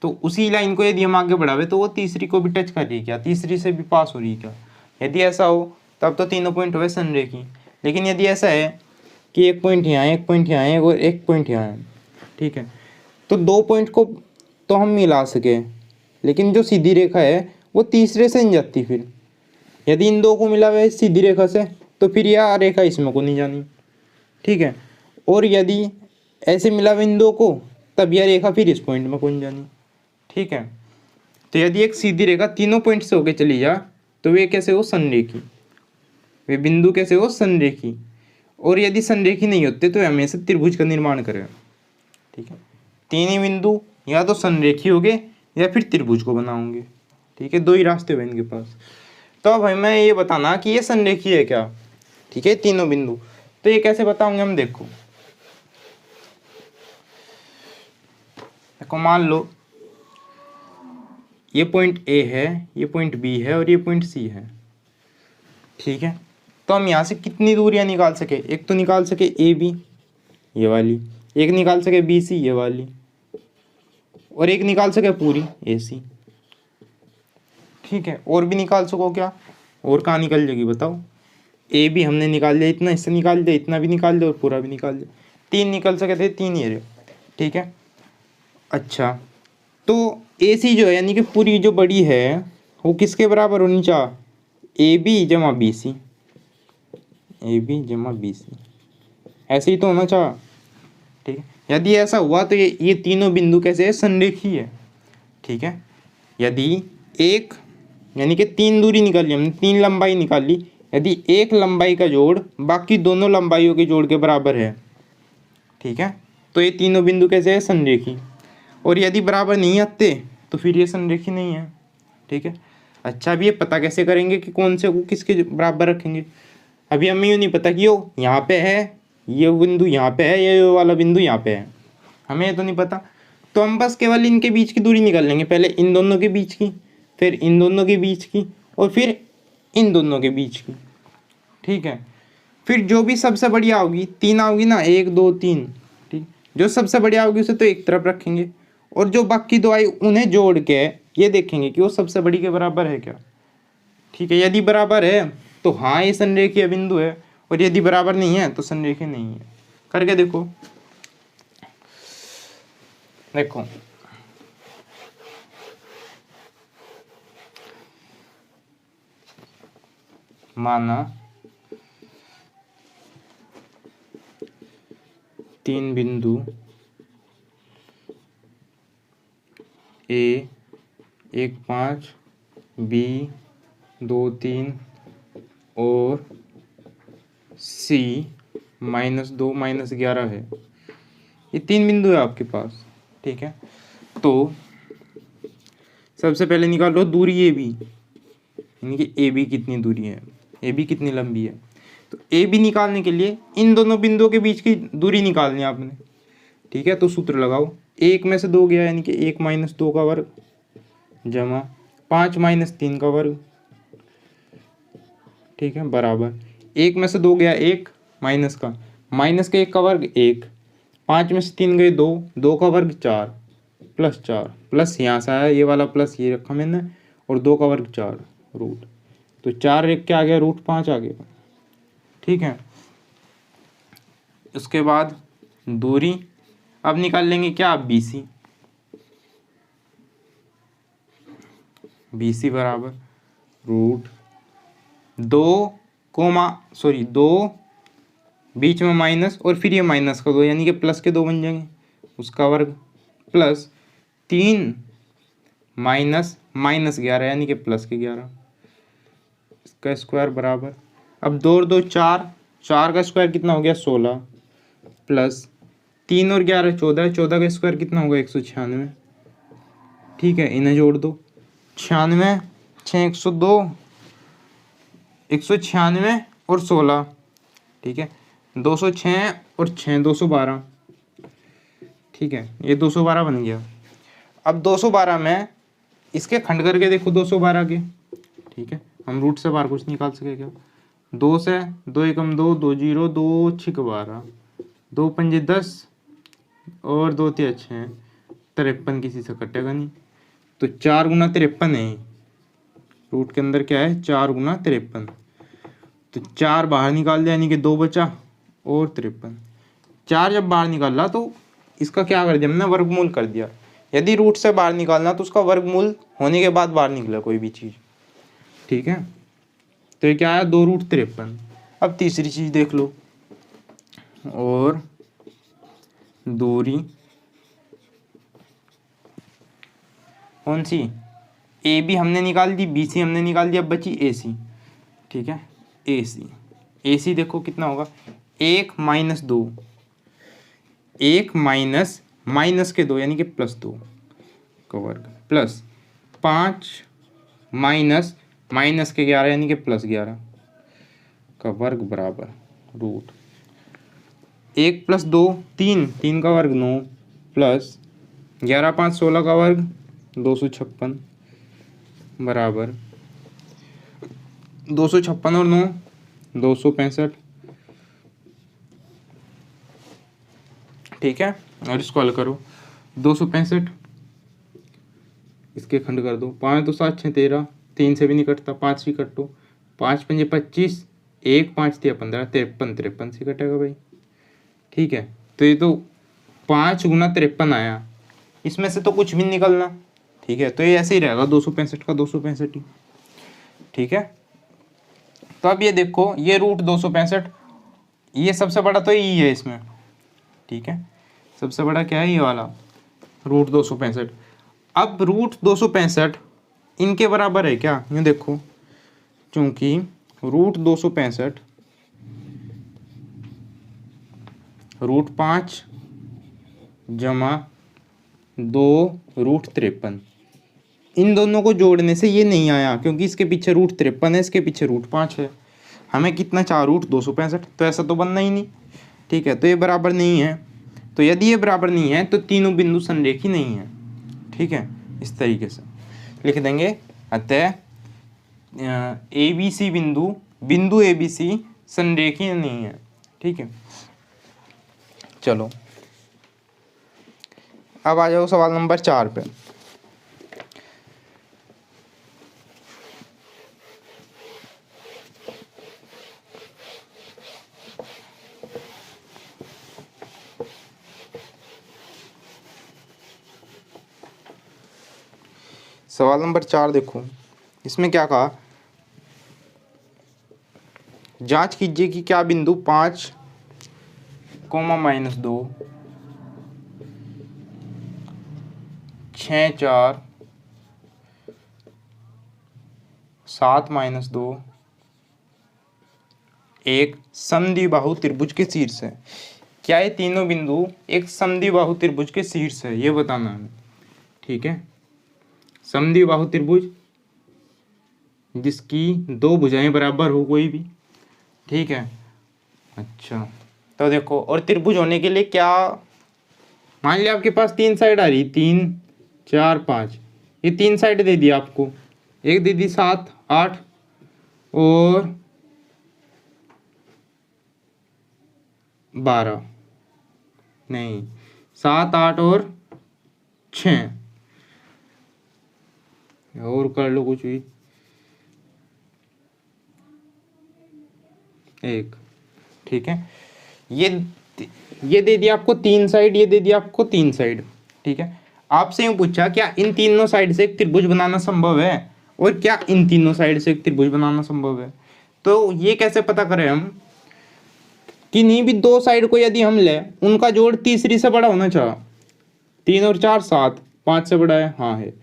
[SPEAKER 1] तो उसी लाइन को यदि हम आगे बढ़ावे तो वो तीसरी को भी टच कर रही है क्या? तीसरी से भी पास हो रही है क्या? यदि ऐसा हो तब तो तीनों पॉइंट हुए संरेखी। लेकिन यदि ऐसा है कि एक पॉइंट यहाँ है, एक पॉइंट यहाँ है और एक पॉइंट यहाँ है, ठीक है, तो दो पॉइंट को तो हम मिला सके, लेकिन जो सीधी रेखा है वो तीसरे से नहीं जाती। फिर यदि इन दो को मिला हुआ है सीधी रेखा से तो फिर यह रेखा इसमें को नहीं जानी। ठीक है, और यदि ऐसे मिला हुआ इन दो को तब यह रेखा फिर इस पॉइंट में को नहीं जानी। ठीक है, तो यदि एक सीधी रेखा तीनों पॉइंट से होके चली जा तो वे कैसे हो? संरेखी। वे बिंदु कैसे हो? संरेखी। और यदि संरेखी नहीं होते तो हमेशा त्रिभुज का निर्माण करें। ठीक है, तीन ही बिंदु या तो संरेखी हो गए या फिर त्रिभुज को बनाओगे। ठीक है, दो ही रास्ते हुए इनके पास। तो अब हमें ये बताना कि ये संरेखी है क्या। ठीक है, तीनों बिंदु, तो ये कैसे बताओगे हम? देखो मान लो ये पॉइंट ए है, ये पॉइंट बी है और ये पॉइंट सी है। ठीक है, तो हम यहाँ से कितनी दूरियां निकाल सके? एक तो निकाल सके ए बी ये वाली, एक निकाल सके बी सी ये वाली, और एक निकाल सके पूरी ए सी। ठीक है, और भी निकाल सको क्या? और कहाँ निकल जाएगी बताओ? ए भी हमने निकाल दिया, इतना इससे निकाल दिया, इतना भी निकाल दिया और पूरा भी निकाल दिया। तीन निकल सके थे, तीन ही रहे। ठीक है, अच्छा, तो ए सी जो है यानी कि पूरी जो बड़ी है वो किसके बराबर होनी चाहिए? ए बी जमा बी सी, ए बी जमा बी सी, ऐसे ही तो होना चाहिए। ठीक है, यदि ऐसा हुआ तो ये तीनों बिंदु कैसे है? संरेखी है। ठीक है, यदि एक यानी कि तीन दूरी निकाली हमने, तीन लंबाई निकाली, यदि एक लंबाई का जोड़ बाकी दोनों लंबाइयों के जोड़ के बराबर है, ठीक है, तो ये तीनों बिंदु कैसे है? संरेखी। और यदि बराबर नहीं आते तो फिर ये संरेखी नहीं है। ठीक है, अच्छा, अब ये पता कैसे करेंगे कि कौन से को किसके बराबर रखेंगे? अभी हमें यूँ नहीं पता कि यो यहाँ पे है, ये बिंदु यहाँ पे है, ये वाला बिंदु यहाँ पे है, हमें ये तो नहीं पता। तो हम बस केवल इनके बीच की दूरी निकाल लेंगे, पहले इन दोनों के बीच की, फिर इन दोनों के बीच की, और फिर इन दोनों के बीच की। ठीक है, फिर जो भी सबसे बढ़िया होगी, तीन आओगी ना, एक दो तीन, ठीक, जो सबसे बढ़िया होगी उसे तो एक तरफ रखेंगे, और जो बाकी दो आई उन्हें जोड़ के ये देखेंगे कि वो सबसे बड़ी के बराबर है क्या। ठीक है, यदि बराबर है तो हाँ ये संरेखीय बिंदु है, और यदि बराबर नहीं है तो संरेखीय नहीं है। करके देखो, देखो माना तीन बिंदु ए 1 5 बी 2 3 और सी -2 -11 है। ये तीन बिंदु है आपके पास। ठीक है, तो सबसे पहले निकालो दूरी ए बी, यानी कि ए बी कितनी दूरी है, ए बी कितनी लंबी है। तो ए बी निकालने के लिए इन दोनों बिंदुओं के बीच की दूरी निकालनी है आपने। ठीक है, तो सूत्र लगाओ, एक में से दो गया यानी कि 1 - 2 का वर्ग जमा 5 - 3 का वर्ग। ठीक है, बराबर एक में से दो गया एक, माइनस का एक का वर्ग 1, 5 में से 3 गए 2, 2 का वर्ग 4, प्लस 4, प्लस यहाँ से आया ये वाला प्लस ये रखा मैंने, और 2 का वर्ग 4 रूट, तो 4 एक क्या आ गया? √5 आ गया। ठीक है। उसके बाद दूरी अब निकाल लेंगे क्या, BC। BC बराबर रूट 2 बीच में माइनस और फिर ये माइनस का 2 यानी कि प्लस के 2 बन जाएंगे, उसका वर्ग प्लस 3 माइनस -11 यानी कि प्लस के 11, इसका स्क्वायर बराबर, अब 2 और 2 4, 4 का स्क्वायर कितना हो गया 16, प्लस 3 और 11 14, 14 का स्क्वायर कितना होगा 196। ठीक है, इन्हें जोड़ दो, 96 6 102, 196 और 16, ठीक है, 206 और 6 212, ठीक है, ये 212 बन गया। अब 212 में इसके खंड करके देखो 212 के, ठीक है, हम रूट से बाहर कुछ निकाल सके क्या, 2 से 2 एकम 2, 2 0, 2 6 12, 2 पंजे 10 और 2 3 6, 53 किसी से कटेगा नहीं, तो 4 गुना 53 है, रूट के अंदर क्या है 4 गुना 53, तो 4 बाहर निकाल दिया यानी कि 2 बचा और 53, 4 जब बाहर निकाला तो इसका क्या कर दिया हमने, वर्गमूल कर दिया। यदि रूट से बाहर निकालना तो उसका वर्गमूल होने के बाद बाहर निकला कोई भी चीज़, ठीक है, तो ये क्या आया 2√53। अब तीसरी चीज़ देख लो, और दूरी कौन सी, AB हमने निकाल दी, BC हमने निकाल दिया, अब बची AC, ठीक है, AC देखो कितना होगा, 1 - 2, 1 माइनस के 2 यानी कि +2 का वर्ग, प्लस 5 माइनस के 11 यानी कि +11 का वर्ग बराबर रूट 1 + 2 3, 3 का वर्ग 9, प्लस 11 5 16 का वर्ग 256 बराबर 256 और 9 265, ठीक है, और इसको हल करो, 265 इसके खंड कर दो, 5 2 7 6 13, 3 से भी नहीं कटता, 5 भी कटो, 5 पंजे 25, 1 5 3 15, 53 से कटेगा भाई, ठीक है, तो ये तो 5 गुना 53 आया, इसमें से तो कुछ भी निकलना, ठीक है, तो ये ऐसे ही रहेगा 265 का 265 ही, ठीक है। तो अब ये देखो, ये रूट 265, ये सबसे बड़ा तो यही है इसमें, ठीक है, सबसे बड़ा क्या है ये वाला रूट 265। अब रूट 265 इनके बराबर है क्या, यूँ देखो, क्योंकि रूट 265 √5 जमा 2√53, इन दोनों को जोड़ने से ये नहीं आया, क्योंकि इसके पीछे √53 है, इसके पीछे √5 है, हमें कितना चाह रूट 265, तो ऐसा तो बनना ही नहीं, ठीक है, तो ये बराबर नहीं है, तो यदि ये बराबर नहीं है तो तीनों बिंदु संरेखी नहीं है, ठीक है, इस तरीके से लिख देंगे, अतः ABC बिंदु ABC संरेखी नहीं है, ठीक है। चलो अब आ जाओ सवाल नंबर 4 पे। सवाल नंबर 4 देखो, इसमें क्या कहा, जांच कीजिए कि क्या बिंदु 5, -2 6 4 7 -2 एक समद्विबाहु त्रिभुज के शीर्ष है। क्या ये तीनों बिंदु एक समद्विबाहु त्रिभुज के शीर्ष है, ये बताना है, ठीक है, समद्विबाहु त्रिभुज जिसकी 2 भुजाएं बराबर हो कोई भी, ठीक है। अच्छा, तो देखो, और त्रिभुज होने के लिए क्या, मान लिया आपके पास 3 साइड आ रही, 3 4 5, ये 3 साइड दे दी आपको, एक दे दी 7 8 और 12, नहीं 7 8 और 6, और कर लो कुछ भी, 1 ठीक है। ये दे दिया आपको 3 साइड, ये दे दिया आपको 3 साइड, ठीक है। आपसे यूँ पूछा क्या इन तीनों साइड से एक त्रिभुज बनाना संभव है, और क्या इन तीनों साइड से एक त्रिभुज बनाना संभव है। तो ये कैसे पता करें हम, किन्हीं भी 2 साइड को यदि हम ले, उनका जोड़ तीसरी से बड़ा होना चाहिए। 3 और 4 7, 5 से बड़ा है, हाँ है।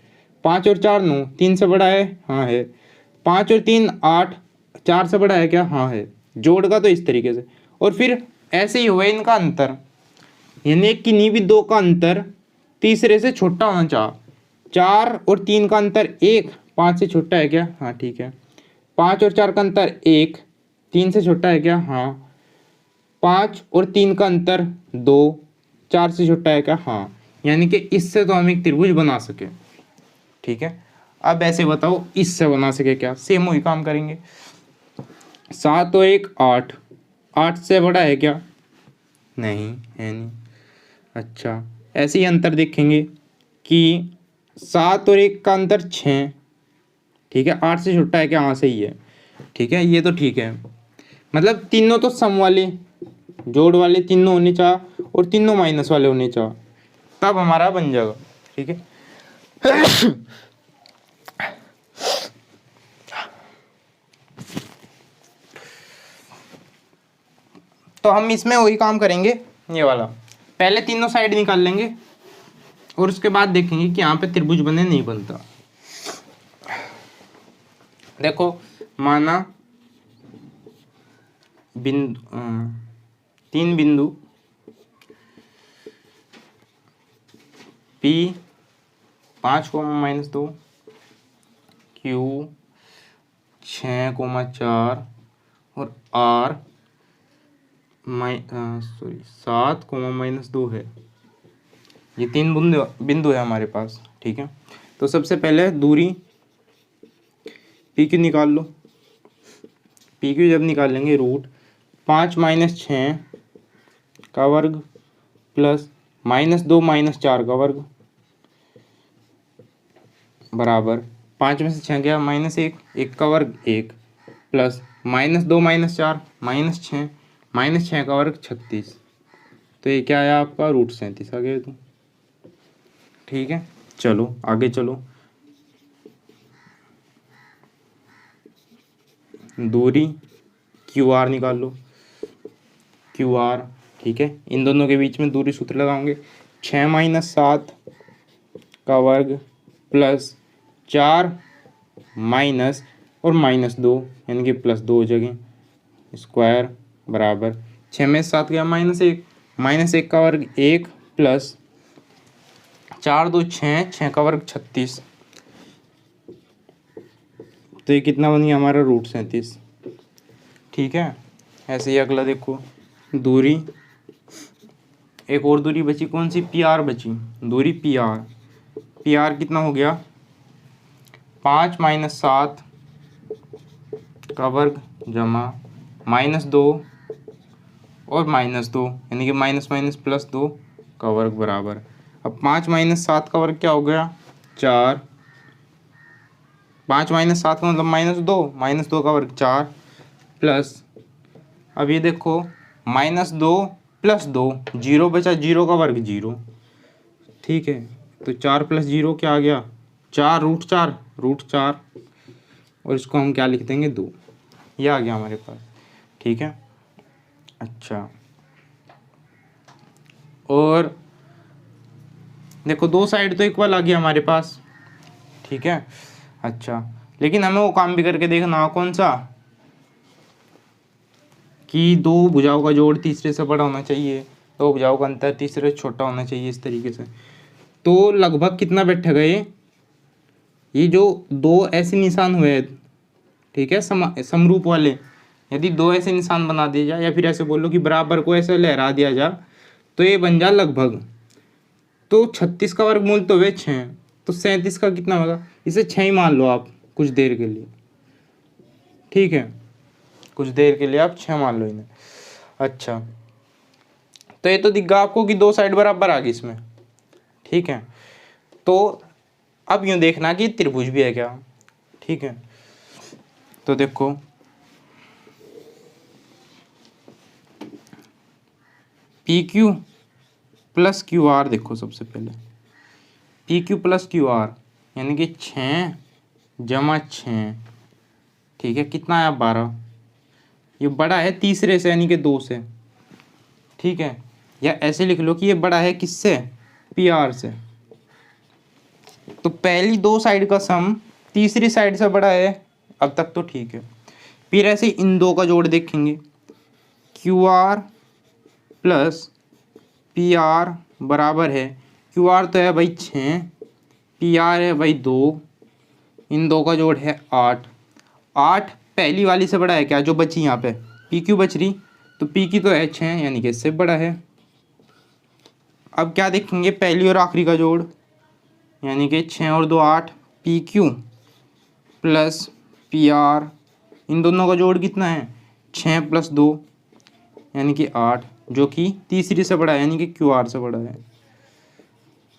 [SPEAKER 1] 5 और 4 9, 3 से बड़ा है, हाँ है। 5 और 3 8, 4 से बड़ा है क्या, हाँ है। जोड़ का तो इस तरीके से, और फिर ऐसे ही हुआ इनका अंतर, यानी किन्हीं भी 2 का अंतर तीसरे से छोटा होना चाहिए। 4 और 3 का अंतर 1, 5 से छोटा है क्या, हाँ ठीक है। 5 और 4 का अंतर 1, 3 से छोटा है क्या, हाँ। 5 और 3 का अंतर 2, 4 से छोटा है क्या, हाँ। यानी कि इससे तो हम एक त्रिभुज बना सके, ठीक है। अब ऐसे बताओ इससे बना सके क्या, सेम वही काम करेंगे। 7 और 1 8, 8 से बड़ा है क्या, नहीं है नहीं। अच्छा, ऐसे ही अंतर देखेंगे कि 7 और 1 का अंतर 6, ठीक है। 8 से छोटा है क्या, हाँ सही है, ठीक है। ये तो ठीक है, मतलब तीनों तो सम वाले, जोड़ वाले तीनों होने चाहिए, और तीनों माइनस वाले होने चाहिए, तब हमारा बन जाएगा, ठीक है। तो हम इसमें वही काम करेंगे, ये वाला पहले तीनों साइड निकाल लेंगे, और उसके बाद देखेंगे कि यहाँ पे त्रिभुज बने नहीं बनता। देखो माना बिंदु 3 बिंदु P 5,-2, Q 6,4 और R 7,-2 है। ये 3 बिंदु है हमारे पास, ठीक है। तो सबसे पहले दूरी पी क्यू निकाल लो। पी क्यू जब निकालेंगे, रूट 5 - 6 का वर्ग प्लस -2 - 4 का वर्ग बराबर 5 में से 6 गया -1, 1 का वर्ग 1 प्लस -2 - 4 -6, -6 का वर्ग 36। तो ये क्या आया आपका, रूट 37 आ गया। तो ठीक है, चलो आगे चलो। दूरी क्यू आर निकाल लो। क्यू आर, ठीक है। इन दोनों के बीच में दूरी सूत्र लगाओगे, 6 - 7 का वर्ग प्लस 4 माइनस और -2 यानी कि +2 हो जाएगी स्क्वायर बराबर 6 में 7 गया -1, -1 का वर्ग 1 प्लस 4 2 6, 6 का वर्ग 36। तो ये कितना बन गया हमारा, रूट 37, ठीक है। ऐसे ही अगला देखो, दूरी एक और दूरी बची, कौन सी, पी आर बची। दूरी पी आर कितना हो गया, 5 - 7 का वर्ग जमा -2 और -2 यानी कि माइनस +2 का वर्ग बराबर। अब 5 - 7 का वर्ग क्या हो गया, 4। 5 - 7 का मतलब -2 का वर्ग 4 प्लस, अब ये देखो -2 + 2, 0 बचा, 0 का वर्ग 0, ठीक है। तो 4 + 0 क्या आ गया, 4 √4 और इसको हम क्या लिख देंगे, 2। ये आ गया हमारे पास, ठीक है। अच्छा, और देखो 2 साइड तो इक्वल आ गया हमारे पास, ठीक है। अच्छा, लेकिन हमें वो काम भी करके देखना हो, कौन सा, कि 2 भुजाओं का जोड़ तीसरे से बड़ा होना चाहिए, 2 भुजाओं का अंतर तीसरे से छोटा होना चाहिए, इस तरीके से। तो लगभग कितना बैठेगा ये जो 2 ऐसे निशान हुए, ठीक है, समरूप वाले, यदि 2 ऐसे निशान बना दिए जाए, या फिर ऐसे बोलो कि बराबर को ऐसे लहरा दिया जाए, तो ये बन जाए लगभग, तो 36 का वर्गमूल तो वे 6, तो 37 का कितना होगा, इसे 6 ही मान लो आप कुछ देर के लिए, ठीक है। कुछ देर के लिए आप 6 मान लो इन्हें। अच्छा, तो ये तो दिख गया आपको कि 2 साइड बराबर आ गई इसमें, ठीक है। तो अब यूँ देखना कि त्रिभुज भी है क्या, ठीक है। तो देखो P Q plus Q R, देखो सबसे पहले P Q plus Q R यानी कि 6 जमा 6, ठीक है, कितना आया 12। ये बड़ा है तीसरे से यानी कि 2 से, ठीक है, या ऐसे लिख लो कि ये बड़ा है किससे, पी आर से। तो पहली 2 साइड का सम तीसरी साइड से बड़ा है, अब तक तो ठीक है। फिर ऐसे इन 2 का जोड़ देखेंगे, Q R plus P are बराबर है, क्यू आर तो है भाई 6, पी आर है भाई 2, इन 2 का जोड़ है 8। 8 पहली वाली से बड़ा है क्या, जो बची यहाँ पे पी क्यू बच रही, तो पी की तो है 6 यानी कि इससे बड़ा है। अब क्या देखेंगे, पहली और आखिरी का जोड़ यानी कि 6 और 2 8, P Q plus P R, इन दोनों का जोड़ कितना है 6 प्लस 2 यानी कि 8, जो कि तीसरी से बड़ा है यानी कि क्यू आर से बड़ा है।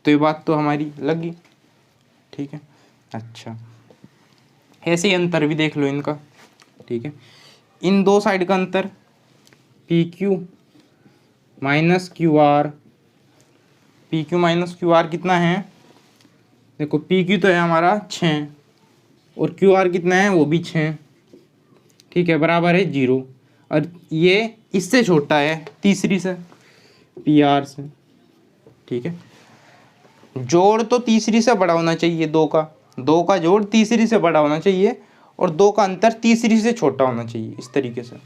[SPEAKER 1] तो ये बात तो हमारी लग गई, ठीक है। अच्छा, ऐसे ही अंतर भी देख लो इनका, ठीक है। इन 2 साइड का अंतर P Q minus Q R, P Q minus Q R कितना है, देखो पी क्यू तो है हमारा 6 और क्यू आर कितना है वो भी 6, ठीक है, बराबर है 0। और ये इससे छोटा है तीसरी से, पी आर से, ठीक है। जोड़ तो तीसरी से बड़ा होना चाहिए, 2 का जोड़ तीसरी से बड़ा होना चाहिए और 2 का अंतर तीसरी से छोटा होना चाहिए, इस तरीके से।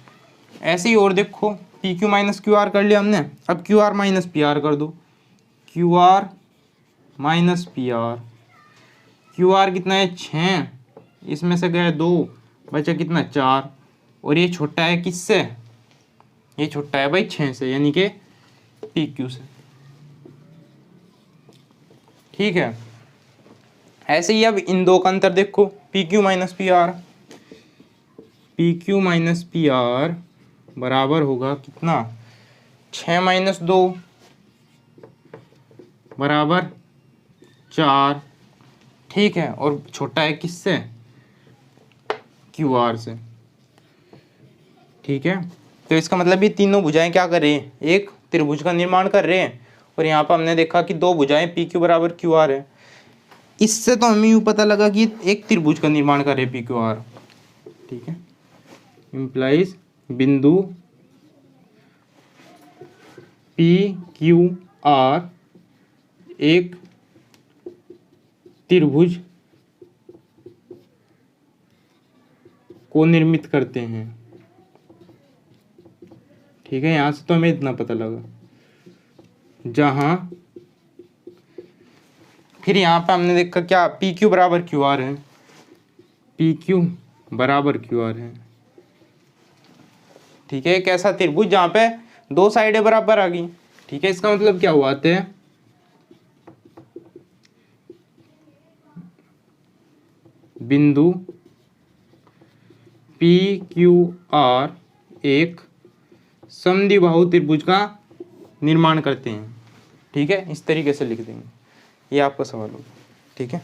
[SPEAKER 1] ऐसे ही और देखो, P Q minus Q R कर लिया हमने, अब Q R minus P R कर दो, Q R minus P R, Q R कितना है 6, इसमें से गए 2, बचा कितना 4, और ये छोटा है किससे, ये छोटा है भाई 6 से यानी कि पी क्यू से, ठीक है। ऐसे ही अब इन 2 का अंतर देखो, P Q minus P R, P Q minus P R बराबर होगा कितना 6 माइनस 2 बराबर 4, ठीक है, और छोटा है किससे, क्यू आर से, ठीक है। तो इसका मतलब ये तीनों भुजाएं क्या कर रही हैं, एक त्रिभुज का निर्माण कर रहे हैं, और यहाँ पर हमने देखा कि 2 भुजाएं पी क्यू बराबर क्यू आर है। इससे तो हमें यूँ पता लगा कि एक त्रिभुज का निर्माण कर रहे हैं पी क्यू आर, ठीक है, इम्प्लाइज बिंदु पी क्यू आर एक त्रिभुज को निर्मित करते हैं, ठीक है। यहाँ से तो हमें इतना पता लगा, जहाँ फिर यहाँ पे हमने देखा क्या, पी क्यू बराबर क्यू आर है, पी क्यू बराबर क्यू आर है, ठीक है। एक ऐसा त्रिभुज जहाँ पे 2 साइडें बराबर आ गई, ठीक है। इसका मतलब क्या हुआ आते हैं, बिंदु पी क्यू आर एक समद्विबाहु त्रिभुज का निर्माण करते हैं, ठीक है। इस तरीके से लिख देंगे, ये आपका सवाल होगा, ठीक है।